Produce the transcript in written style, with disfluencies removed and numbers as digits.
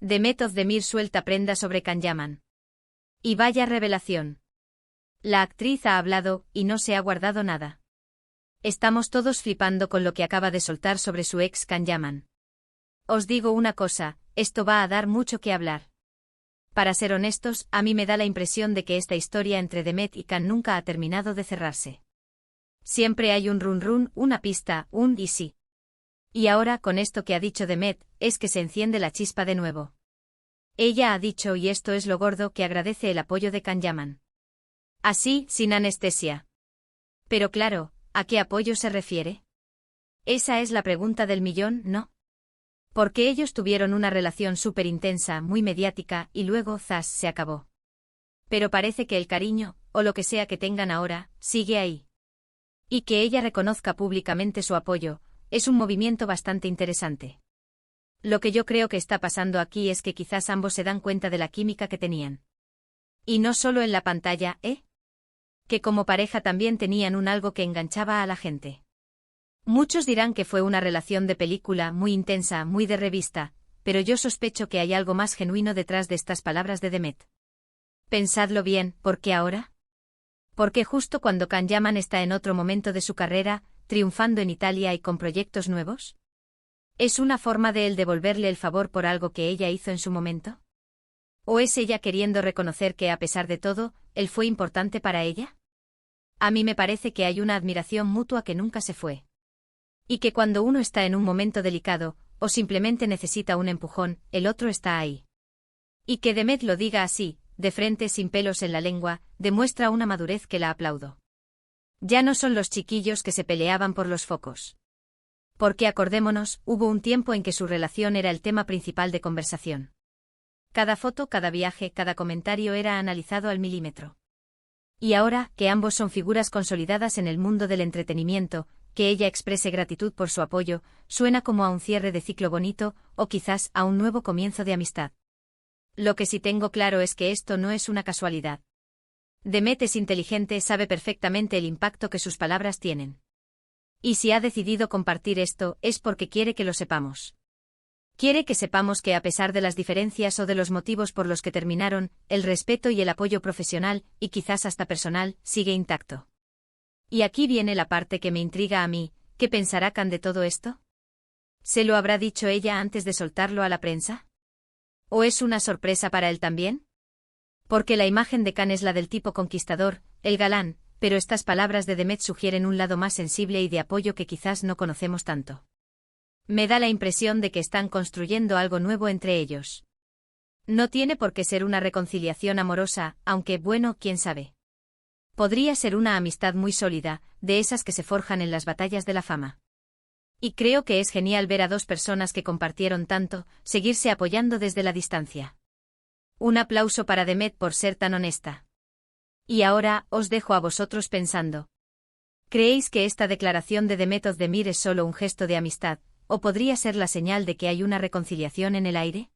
Demet Özdemir suelta prenda sobre Can Yaman. Y vaya revelación. La actriz ha hablado, y no se ha guardado nada. Estamos todos flipando con lo que acaba de soltar sobre su ex Can Yaman. Os digo una cosa, esto va a dar mucho que hablar. Para ser honestos, a mí me da la impresión de que esta historia entre Demet y Can nunca ha terminado de cerrarse. Siempre hay un run, una pista, un y sí. Y ahora, con esto que ha dicho Demet, es que se enciende la chispa de nuevo. Ella ha dicho, y esto es lo gordo, que agradece el apoyo de Can Yaman. Así, sin anestesia. Pero claro, ¿a qué apoyo se refiere? Esa es la pregunta del millón, ¿no? Porque ellos tuvieron una relación súper intensa, muy mediática, y luego, zas, se acabó. Pero parece que el cariño, o lo que sea que tengan ahora, sigue ahí. Y que ella reconozca públicamente su apoyo, es un movimiento bastante interesante. Lo que yo creo que está pasando aquí es que quizás ambos se dan cuenta de la química que tenían. Y no solo en la pantalla, ¿eh? Que como pareja también tenían un algo que enganchaba a la gente. Muchos dirán que fue una relación de película, muy intensa, muy de revista, pero yo sospecho que hay algo más genuino detrás de estas palabras de Demet. Pensadlo bien, ¿por qué ahora? Porque justo cuando Can Yaman está en otro momento de su carrera, triunfando en Italia y con proyectos nuevos. ¿Es una forma de él devolverle el favor por algo que ella hizo en su momento? ¿O es ella queriendo reconocer que, a pesar de todo, él fue importante para ella? A mí me parece que hay una admiración mutua que nunca se fue. Y que cuando uno está en un momento delicado, o simplemente necesita un empujón, el otro está ahí. Y que Demet lo diga así, de frente sin pelos en la lengua, demuestra una madurez que la aplaudo. Ya no son los chiquillos que se peleaban por los focos. Porque acordémonos, hubo un tiempo en que su relación era el tema principal de conversación. Cada foto, cada viaje, cada comentario era analizado al milímetro. Y ahora, que ambos son figuras consolidadas en el mundo del entretenimiento, que ella exprese gratitud por su apoyo, suena como a un cierre de ciclo bonito, o quizás a un nuevo comienzo de amistad. Lo que sí tengo claro es que esto no es una casualidad. Demet es inteligente, sabe perfectamente el impacto que sus palabras tienen. Y si ha decidido compartir esto, es porque quiere que lo sepamos. Quiere que sepamos que a pesar de las diferencias o de los motivos por los que terminaron, el respeto y el apoyo profesional, y quizás hasta personal, sigue intacto. Y aquí viene la parte que me intriga a mí, ¿qué pensará Can de todo esto? ¿Se lo habrá dicho ella antes de soltarlo a la prensa? ¿O es una sorpresa para él también? Porque la imagen de Can es la del tipo conquistador, el galán, pero estas palabras de Demet sugieren un lado más sensible y de apoyo que quizás no conocemos tanto. Me da la impresión de que están construyendo algo nuevo entre ellos. No tiene por qué ser una reconciliación amorosa, aunque, bueno, quién sabe. Podría ser una amistad muy sólida, de esas que se forjan en las batallas de la fama. Y creo que es genial ver a dos personas que compartieron tanto, seguirse apoyando desde la distancia. Un aplauso para Demet por ser tan honesta. Y ahora, os dejo a vosotros pensando. ¿Creéis que esta declaración de Demet Özdemir es solo un gesto de amistad, o podría ser la señal de que hay una reconciliación en el aire?